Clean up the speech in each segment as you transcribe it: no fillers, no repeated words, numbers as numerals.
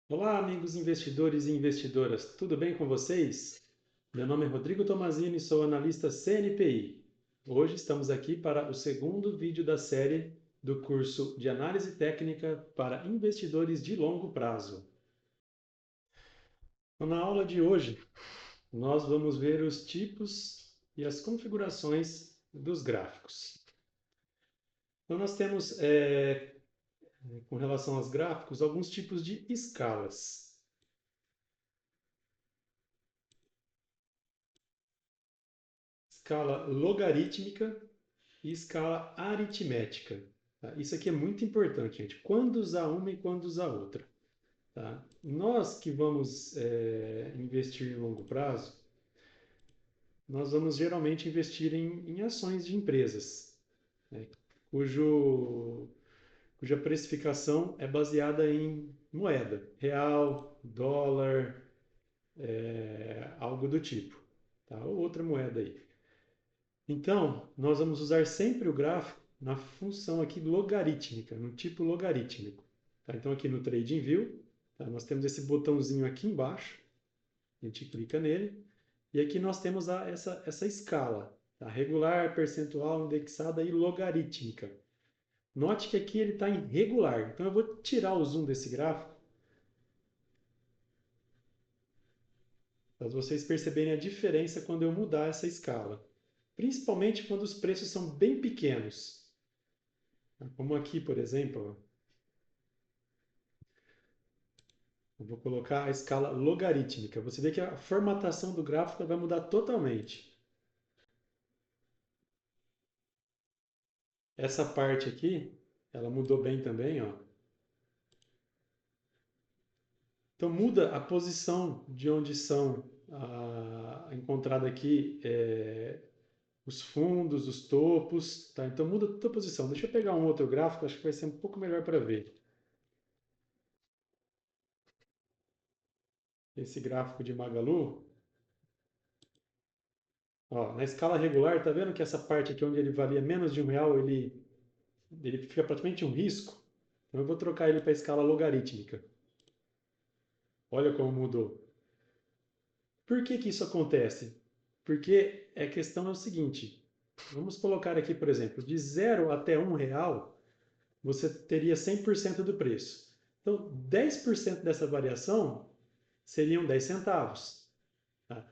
Olá, amigos investidores e investidoras, tudo bem com vocês? Meu nome é Rodrigo Tomazini, sou analista CNPI. Hoje estamos aqui para o segundo vídeo da série do curso de Análise Técnica para Investidores de Longo Prazo. Então, na aula de hoje, nós vamos ver os tipos e as configurações dos gráficos. Então, nós temos, com relação aos gráficos, alguns tipos de escalas. Escala logarítmica e escala aritmética. Tá? Isso aqui é muito importante, gente. Quando usar uma e quando usar outra. Tá? Nós que vamos investir em longo prazo, nós vamos geralmente investir em ações de empresas, né, cuja precificação é baseada em moeda, real, dólar, algo do tipo, tá? Ou outra moeda aí. Então, nós vamos usar sempre o gráfico na função aqui logarítmica, no tipo logarítmico. Tá? Então, aqui no TradingView, tá? Nós temos esse botãozinho aqui embaixo, a gente clica nele, e aqui nós temos essa escala, tá? Regular, percentual, indexada e logarítmica. Note que aqui ele está em regular, então eu vou tirar o zoom desse gráfico, para vocês perceberem a diferença quando eu mudar essa escala. Principalmente quando os preços são bem pequenos. Como aqui, por exemplo, eu vou colocar a escala logarítmica. Você vê que a formatação do gráfico vai mudar totalmente. Essa parte aqui, ela mudou bem também, ó. Então muda a posição de onde são encontrada aqui os fundos, os topos, tá? Então muda toda a posição. Deixa eu pegar um outro gráfico, acho que vai ser um pouco melhor para ver. Esse gráfico de Magalu, ó, na escala regular, tá vendo que essa parte aqui onde ele valia menos de R$ 1, ele fica praticamente um risco. Então eu vou trocar ele para a escala logarítmica. Olha como mudou. Por que que isso acontece? Porque a questão é o seguinte, vamos colocar aqui, por exemplo, de 0 até R$ 1, você teria 100% do preço. Então, 10% dessa variação seriam 10 centavos. Tá?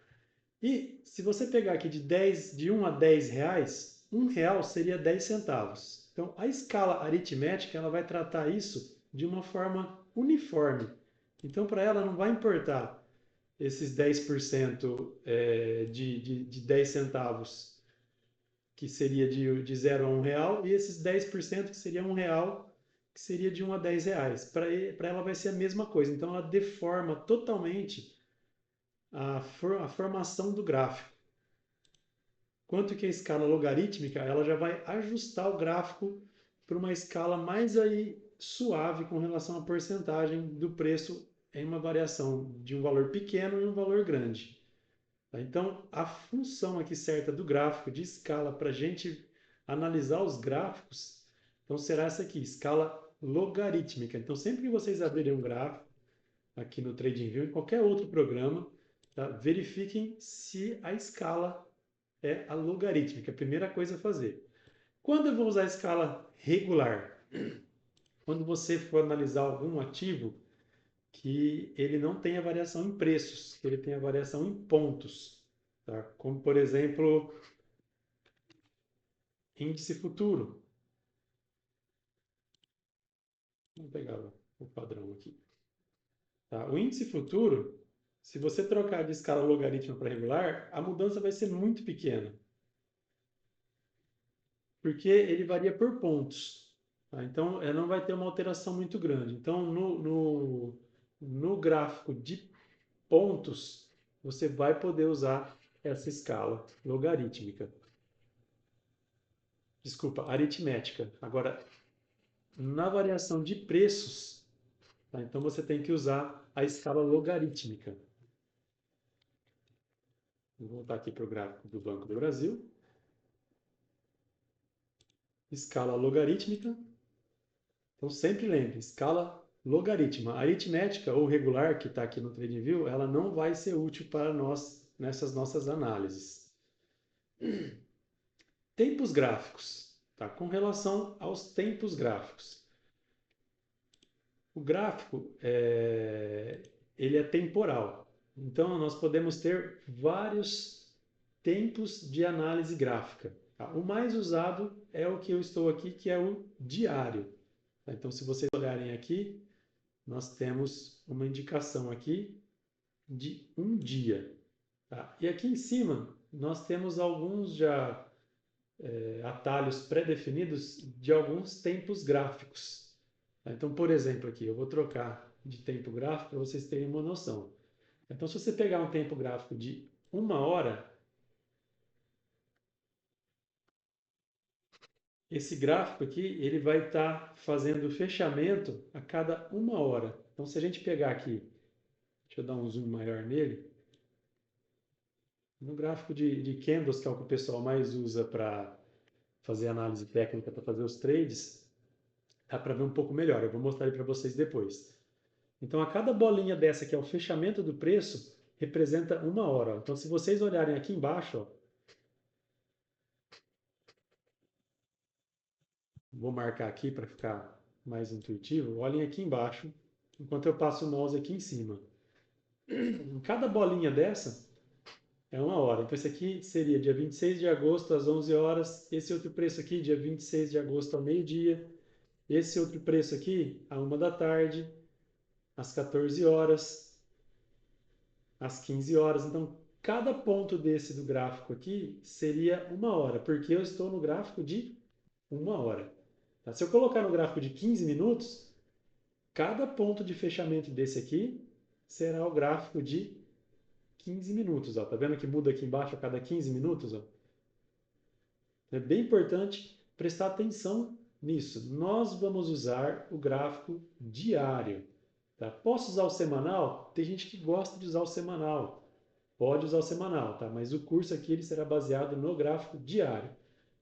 E se você pegar aqui de 1 a 10 reais, R$ 1 seria 10 centavos. Então, a escala aritmética ela vai tratar isso de uma forma uniforme. Então, para ela não vai importar esses 10% de 10 centavos, que seria de 0 a R$ 1, e esses 10% que seria R$ 1, que seria de 1 a 10 reais. Para ela vai ser a mesma coisa. Então, ela deforma totalmente a formação do gráfico. Quanto que a escala logarítmica, ela já vai ajustar o gráfico para uma escala mais aí suave com relação à porcentagem do preço em uma variação de um valor pequeno e um valor grande. Então, a função aqui certa do gráfico de escala para a gente analisar os gráficos, então será essa aqui, escala logarítmica. Então, sempre que vocês abrirem um gráfico aqui no TradingView, em qualquer outro programa, tá? Verifiquem se a escala é a logarítmica, a primeira coisa a fazer. Quando eu vou usar a escala regular? Quando você for analisar algum ativo que ele não tenha variação em preços, que ele tenha variação em pontos. Tá? Como, por exemplo, índice futuro. Vamos pegar o padrão aqui. Tá? O índice futuro, se você trocar de escala logarítmica para regular, a mudança vai ser muito pequena. Porque ele varia por pontos. Tá? Então, não vai ter uma alteração muito grande. Então, no gráfico de pontos, você vai poder usar essa escala logarítmica. Desculpa, aritmética. Agora, na variação de preços, tá? Então você tem que usar a escala logarítmica. Vou voltar aqui para o gráfico do Banco do Brasil. Escala logarítmica. Então sempre lembre, escala logaritma. A aritmética ou regular que está aqui no TradingView, ela não vai ser útil para nós nessas nossas análises. Tempos gráficos, tá? Com relação aos tempos gráficos. O gráfico, ele é temporal. Então, nós podemos ter vários tempos de análise gráfica. Tá? O mais usado é o que eu estou aqui, que é o diário. Tá? Então, se vocês olharem aqui, nós temos uma indicação aqui de um dia. Tá? E aqui em cima, nós temos alguns já atalhos pré-definidos de alguns tempos gráficos. Tá? Então, por exemplo, aqui, eu vou trocar de tempo gráfico para vocês terem uma noção. Então, se você pegar um tempo gráfico de 1 hora, esse gráfico aqui, ele vai estar fazendo fechamento a cada 1 hora. Então, se a gente pegar aqui, deixa eu dar um zoom maior nele, no gráfico de candles, que é o que o pessoal mais usa para fazer análise técnica, para fazer os trades, dá para ver um pouco melhor. Eu vou mostrar ele para vocês depois. Então, a cada bolinha dessa, que é o fechamento do preço, representa 1 hora. Então, se vocês olharem aqui embaixo, ó, vou marcar aqui para ficar mais intuitivo, olhem aqui embaixo, enquanto eu passo o mouse aqui em cima. Em cada bolinha dessa é 1 hora. Então, esse aqui seria dia 26 de agosto às 11 horas. Esse outro preço aqui, dia 26 de agosto ao meio-dia. Esse outro preço aqui, à 1 da tarde, às 14 horas, às 15 horas. Então, cada ponto desse do gráfico aqui seria 1 hora, porque eu estou no gráfico de 1 hora. Tá? Se eu colocar no gráfico de 15 minutos, cada ponto de fechamento desse aqui será o gráfico de 15 minutos. Ó. Tá vendo que muda aqui embaixo a cada 15 minutos? Ó? É bem importante prestar atenção nisso. Nós vamos usar o gráfico diário. Tá? Posso usar o semanal? Tem gente que gosta de usar o semanal. Pode usar o semanal, tá? Mas o curso aqui ele será baseado no gráfico diário.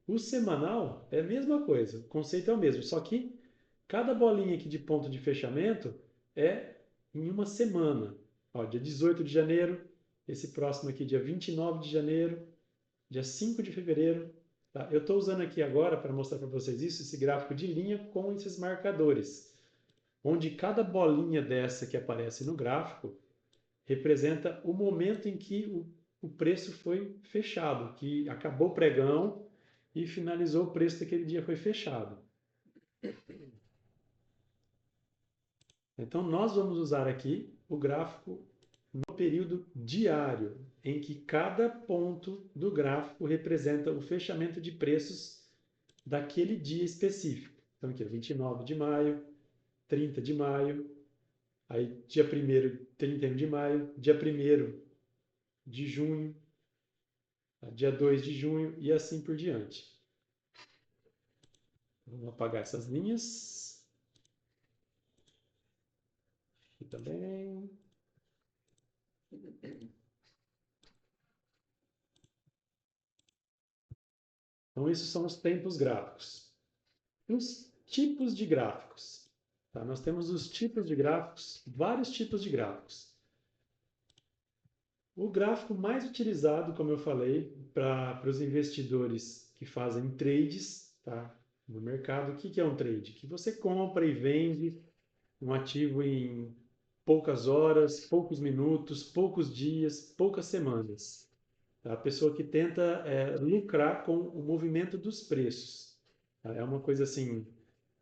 O semanal é a mesma coisa, o conceito é o mesmo, só que cada bolinha aqui de ponto de fechamento é em uma semana. Ó, dia 18 de janeiro, esse próximo aqui, dia 29 de janeiro, dia 5 de fevereiro. Tá? Eu estou usando aqui agora, para mostrar para vocês isso, esse gráfico de linha com esses marcadores, onde cada bolinha dessa que aparece no gráfico representa o momento em que o preço foi fechado, que acabou o pregão e finalizou o preço daquele dia foi fechado. Então, nós vamos usar aqui o gráfico no período diário, em que cada ponto do gráfico representa o fechamento de preços daquele dia específico. Então, aqui, 29 de maio, 30 de maio, aí dia 1º, 31 de maio, dia 1º de junho, dia 2 de junho e assim por diante. Vamos apagar essas linhas. Aqui também. Então, esses são os tempos gráficos. Os tipos de gráficos. Tá? Nós temos os tipos de gráficos, vários tipos de gráficos. O gráfico mais utilizado, como eu falei, para os investidores que fazem trades, tá? No mercado, o que é um trade? Que você compra e vende um ativo em poucas horas, poucos minutos, poucos dias, poucas semanas. A pessoa que tenta lucrar com o movimento dos preços. É uma coisa assim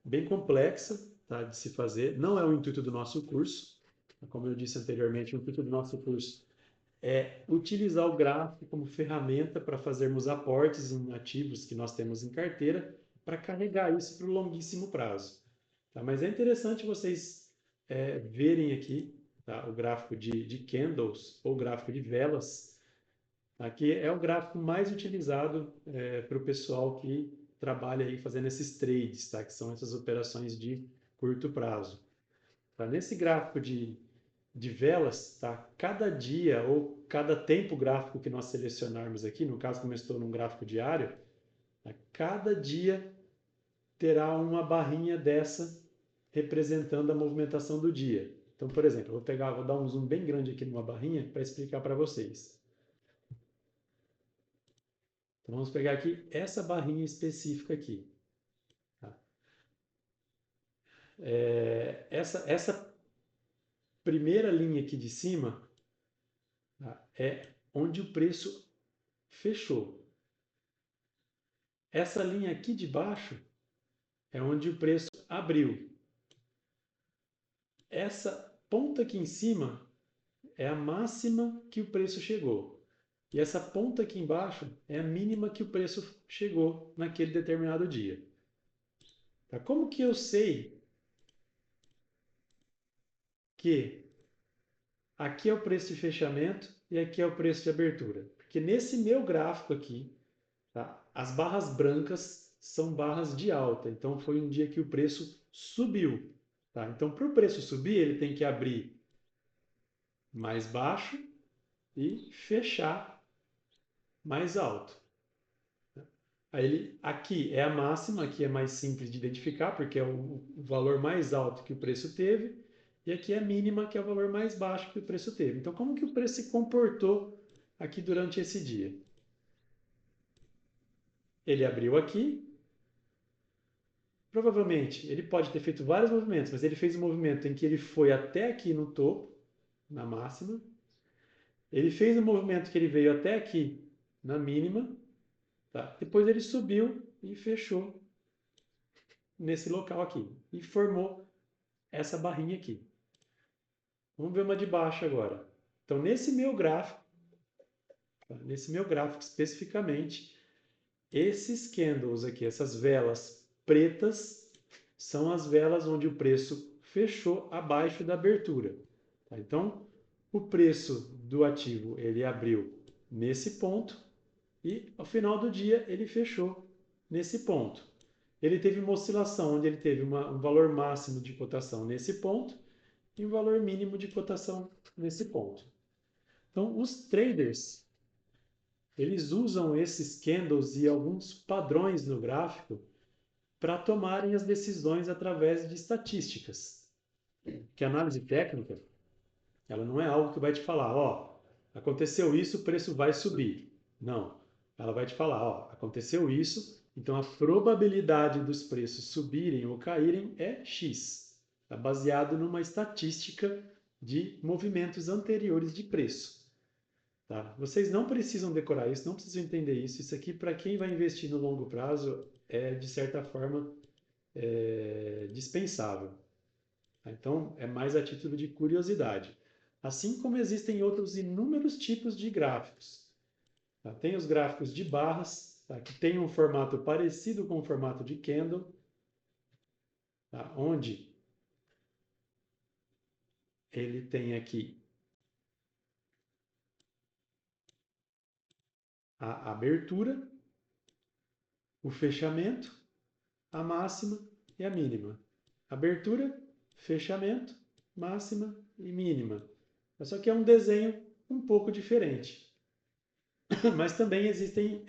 bem complexa, tá, de se fazer. Não é o intuito do nosso curso. Como eu disse anteriormente, o intuito do nosso curso é utilizar o gráfico como ferramenta para fazermos aportes em ativos que nós temos em carteira para carregar isso para o longuíssimo prazo. Tá? Mas é interessante vocês verem aqui, tá, o gráfico de candles ou gráfico de velas. Aqui é o gráfico mais utilizado para o pessoal que trabalha aí fazendo esses trades, tá? Que são essas operações de curto prazo. Tá? Nesse gráfico de velas, tá? Cada dia ou cada tempo gráfico que nós selecionarmos aqui, no caso como eu estou num gráfico diário, tá? Cada dia terá uma barrinha dessa representando a movimentação do dia. Então, por exemplo, eu vou dar um zoom bem grande aqui numa barrinha para explicar para vocês. Então, vamos pegar aqui essa barrinha específica aqui. Tá? Essa primeira linha aqui de cima, tá, é onde o preço fechou. Essa linha aqui de baixo é onde o preço abriu. Essa ponta aqui em cima é a máxima que o preço chegou. E essa ponta aqui embaixo é a mínima que o preço chegou naquele determinado dia. Tá? Como que eu sei que aqui é o preço de fechamento e aqui é o preço de abertura? Porque nesse meu gráfico aqui, tá, as barras brancas são barras de alta. Então foi um dia que o preço subiu. Tá? Então, para o preço subir, ele tem que abrir mais baixo e fechar mais alto. Aí aqui é a máxima, aqui é mais simples de identificar, porque é o valor mais alto que o preço teve, e aqui é a mínima, que é o valor mais baixo que o preço teve. Então, como que o preço se comportou aqui durante esse dia? Ele abriu aqui, provavelmente ele pode ter feito vários movimentos, mas ele fez um movimento em que ele foi até aqui no topo, na máxima, ele fez um movimento que ele veio até aqui na mínima, tá? Depois ele subiu e fechou nesse local aqui e formou essa barrinha aqui. Vamos ver uma de baixo agora. Então, nesse meu gráfico especificamente, esses candles aqui, essas velas pretas, são as velas onde o preço fechou abaixo da abertura. Tá? Então, o preço do ativo ele abriu nesse ponto e ao final do dia ele fechou nesse ponto. Ele teve uma oscilação onde ele teve um valor máximo de cotação nesse ponto e um valor mínimo de cotação nesse ponto. Então, os traders, eles usam esses candles e alguns padrões no gráfico para tomarem as decisões através de estatísticas. Que a análise técnica, ela não é algo que vai te falar, ó, aconteceu isso, o preço vai subir. Não. Ela vai te falar, ó, aconteceu isso, então a probabilidade dos preços subirem ou caírem é X. Está baseado numa estatística de movimentos anteriores de preço. Tá? Vocês não precisam decorar isso, não precisam entender isso. Isso aqui, para quem vai investir no longo prazo, é de certa forma dispensável. Tá? Então, é mais a título de curiosidade. Assim como existem outros inúmeros tipos de gráficos. Tá? Tem os gráficos de barras, tá? Que tem um formato parecido com o formato de candle, tá? Onde ele tem aqui a abertura, o fechamento, a máxima e a mínima. Abertura, fechamento, máxima e mínima. Só que é um desenho um pouco diferente. Mas também existem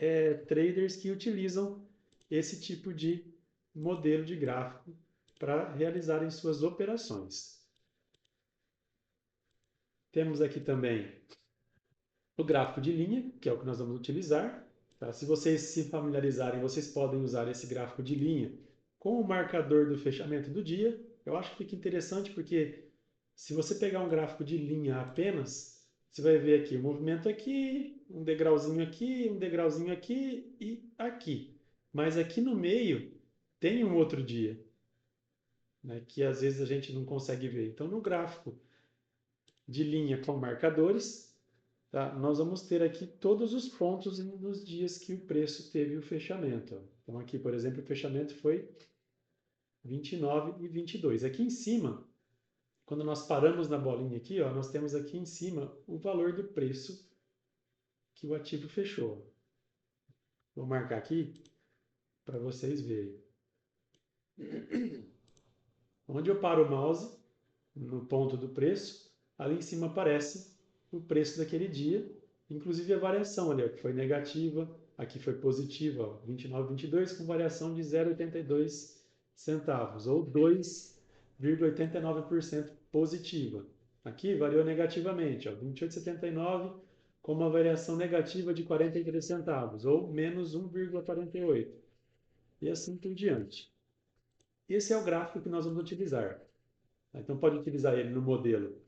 traders que utilizam esse tipo de modelo de gráfico para realizarem suas operações. Temos aqui também o gráfico de linha, que é o que nós vamos utilizar. Tá? Se vocês se familiarizarem, vocês podem usar esse gráfico de linha com o marcador do fechamento do dia. Eu acho que fica interessante porque se você pegar um gráfico de linha apenas, você vai ver aqui o movimento aqui, um degrauzinho aqui e aqui. Mas aqui no meio tem um outro dia, né, que às vezes a gente não consegue ver. Então, no gráfico de linha com marcadores, tá, nós vamos ter aqui todos os pontos nos dias que o preço teve o fechamento. Então, aqui, por exemplo, o fechamento foi 29 e 22. Aqui em cima, quando nós paramos na bolinha aqui, ó, nós temos aqui em cima o valor do preço que o ativo fechou. Vou marcar aqui para vocês verem. Onde eu paro o mouse, no ponto do preço, ali em cima aparece o preço daquele dia, inclusive a variação ali, ó, que foi negativa, aqui foi positiva, ó, 29,22 com variação de 0,82 centavos, ou 2 28,89% positiva. Aqui variou negativamente, ó, 28,79 com uma variação negativa de 43 centavos, ou menos 1,48. E assim por diante. Esse é o gráfico que nós vamos utilizar. Então pode utilizar ele no modelo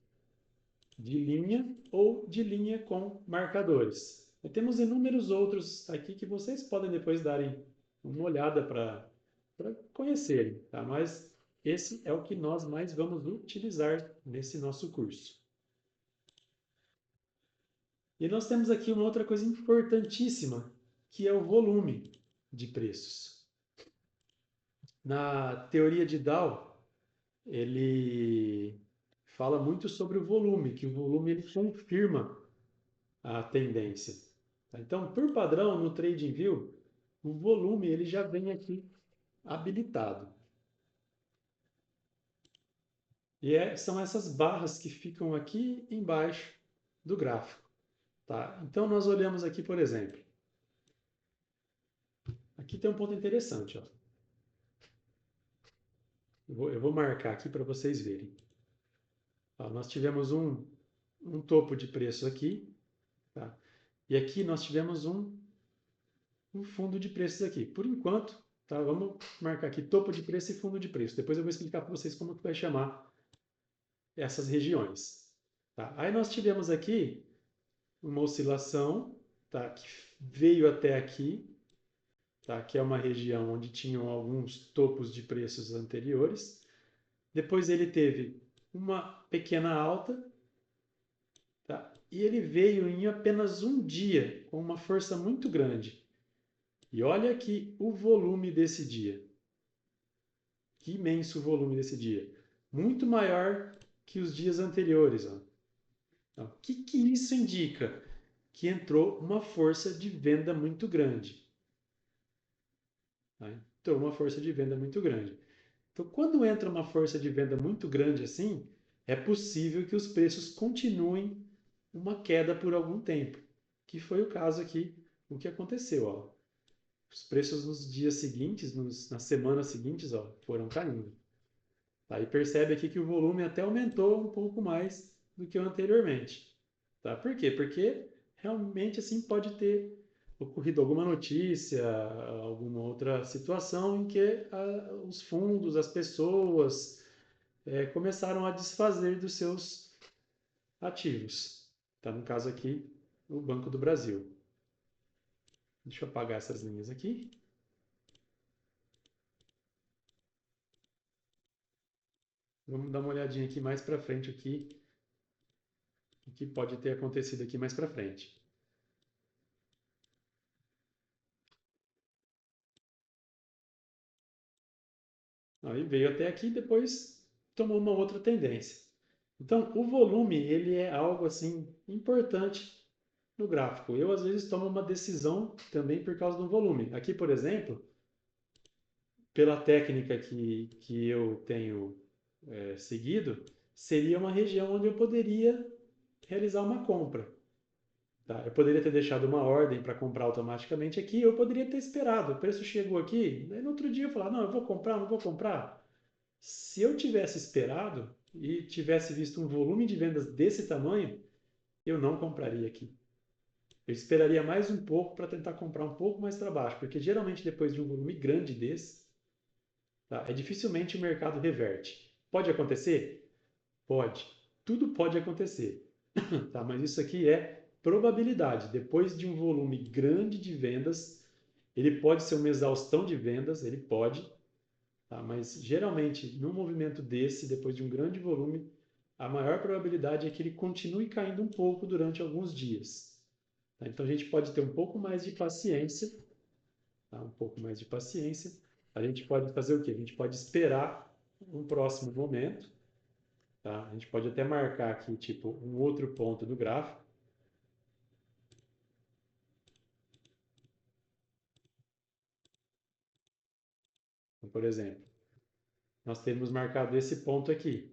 de linha ou de linha com marcadores. E temos inúmeros outros aqui que vocês podem depois darem uma olhada para conhecerem, tá? Mas esse é o que nós mais vamos utilizar nesse nosso curso. E nós temos aqui uma outra coisa importantíssima, que é o volume de preços. Na teoria de Dow, ele fala muito sobre o volume, que o volume ele confirma a tendência. Então, por padrão, no TradingView, o volume ele já vem aqui habilitado. E são essas barras que ficam aqui embaixo do gráfico. Tá? Então, nós olhamos aqui, por exemplo. Aqui tem um ponto interessante. Ó. Eu vou marcar aqui para vocês verem. Ó, nós tivemos um topo de preço aqui. Tá? E aqui nós tivemos um fundo de preços aqui. Por enquanto, tá? Vamos marcar aqui topo de preço e fundo de preço. Depois eu vou explicar para vocês como que vai chamar essas regiões. Tá? Aí nós tivemos aqui uma oscilação, tá? Que veio até aqui, tá? Que é uma região onde tinham alguns topos de preços anteriores. Depois ele teve uma pequena alta, tá? E ele veio em apenas um dia com uma força muito grande. E olha aqui o volume desse dia. Que imenso o volume desse dia. Muito maior que os dias anteriores. Ó. Então, o que isso indica? Que entrou uma força de venda muito grande. Tá? Entrou uma força de venda muito grande. Então, quando entra uma força de venda muito grande assim, é possível que os preços continuem uma queda por algum tempo. Que foi o caso aqui, o que aconteceu. Ó. Os preços nos dias seguintes, nas semanas seguintes, ó, foram caindo. Aí percebe aqui que o volume até aumentou um pouco mais do que o anteriormente. Tá? Por quê? Porque realmente assim pode ter ocorrido alguma notícia, alguma outra situação em que os fundos, as pessoas começaram a desfazer dos seus ativos. Tá? No caso aqui, o Banco do Brasil. Deixa eu apagar essas linhas aqui. Vamos dar uma olhadinha aqui mais para frente aqui, o que pode ter acontecido aqui mais para frente. Aí veio até aqui e depois tomou uma outra tendência. Então, o volume ele é algo assim importante no gráfico. Eu às vezes tomo uma decisão também por causa do volume. Aqui, por exemplo, pela técnica que eu tenho seguido, seria uma região onde eu poderia realizar uma compra. Tá? Eu poderia ter deixado uma ordem para comprar automaticamente aqui, eu poderia ter esperado. O preço chegou aqui, daí no outro dia eu falar, não, eu vou comprar, não vou comprar. Se eu tivesse esperado e tivesse visto um volume de vendas desse tamanho, eu não compraria aqui. Eu esperaria mais um pouco para tentar comprar um pouco mais para baixo, porque geralmente depois de um volume grande desse, tá, dificilmente o mercado reverte. Pode acontecer? Pode. Tudo pode acontecer. Tá? Mas isso aqui é probabilidade. Depois de um volume grande de vendas, ele pode ser uma exaustão de vendas, ele pode, tá? Mas geralmente, num movimento desse, depois de um grande volume, a maior probabilidade é que ele continue caindo um pouco durante alguns dias. Tá? Então a gente pode ter um pouco mais de paciência, tá? Um pouco mais de paciência. A gente pode fazer o quê? A gente pode esperar um próximo momento, tá? A gente pode até marcar aqui, tipo, um outro ponto do gráfico. Então, por exemplo, nós temos marcado esse ponto aqui.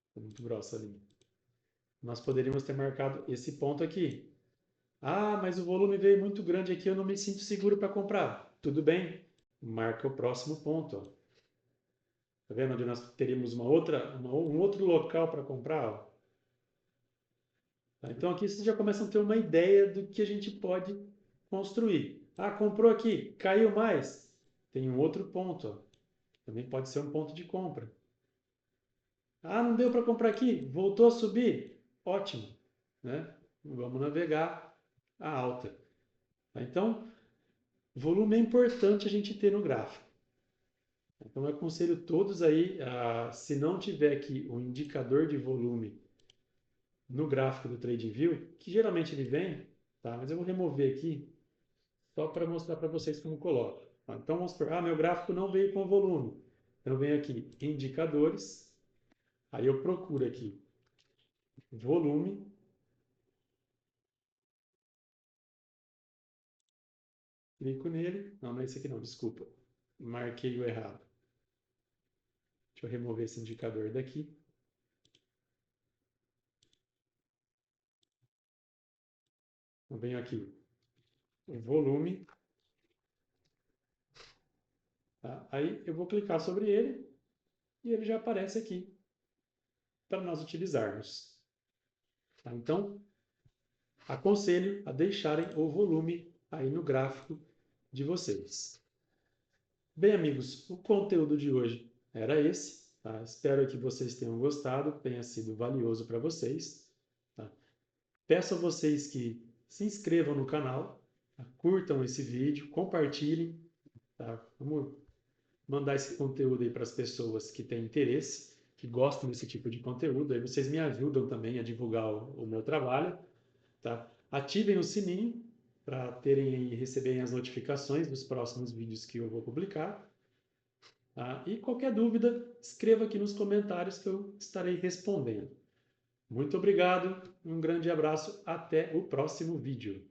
Está muito grossa a linha. Nós poderíamos ter marcado esse ponto aqui. Ah, mas o volume veio muito grande aqui, eu não me sinto seguro para comprar. Tudo bem, marca o próximo ponto. Ó. Tá vendo onde nós teríamos um outro local para comprar? Ó. Tá? Então aqui vocês já começam a ter uma ideia do que a gente pode construir. Ah, comprou aqui, caiu mais. Tem um outro ponto, ó. Também pode ser um ponto de compra. Ah, não deu para comprar aqui, voltou a subir. Ótimo, né? Vamos navegar a alta. Tá? Então, volume é importante a gente ter no gráfico. Então, eu aconselho todos aí, se não tiver aqui o indicador de volume no gráfico do TradingView, que geralmente ele vem, tá? Mas eu vou remover aqui só para mostrar para vocês como coloca. Tá? Então, vamos supor, meu gráfico não veio com volume. Eu venho aqui, indicadores, aí eu procuro aqui, volume, clico nele, não é esse aqui não, desculpa, marquei o errado. Deixa eu remover esse indicador daqui. Eu venho aqui, volume, tá? Aí eu vou clicar sobre ele e ele já aparece aqui para nós utilizarmos. Tá? Então, aconselho a deixarem o volume aí no gráfico de vocês. Bem, amigos, o conteúdo de hoje era esse. Tá? Espero que vocês tenham gostado, tenha sido valioso para vocês. Tá? Peço a vocês que se inscrevam no canal, tá? Curtam esse vídeo, compartilhem. Tá? Vamos mandar esse conteúdo aí para as pessoas que têm interesse, que gostam desse tipo de conteúdo. Aí vocês me ajudam também a divulgar o meu trabalho. Tá? Ativem o sininho para terem e receberem as notificações dos próximos vídeos que eu vou publicar. Tá? E qualquer dúvida, escreva aqui nos comentários que eu estarei respondendo. Muito obrigado, um grande abraço, até o próximo vídeo.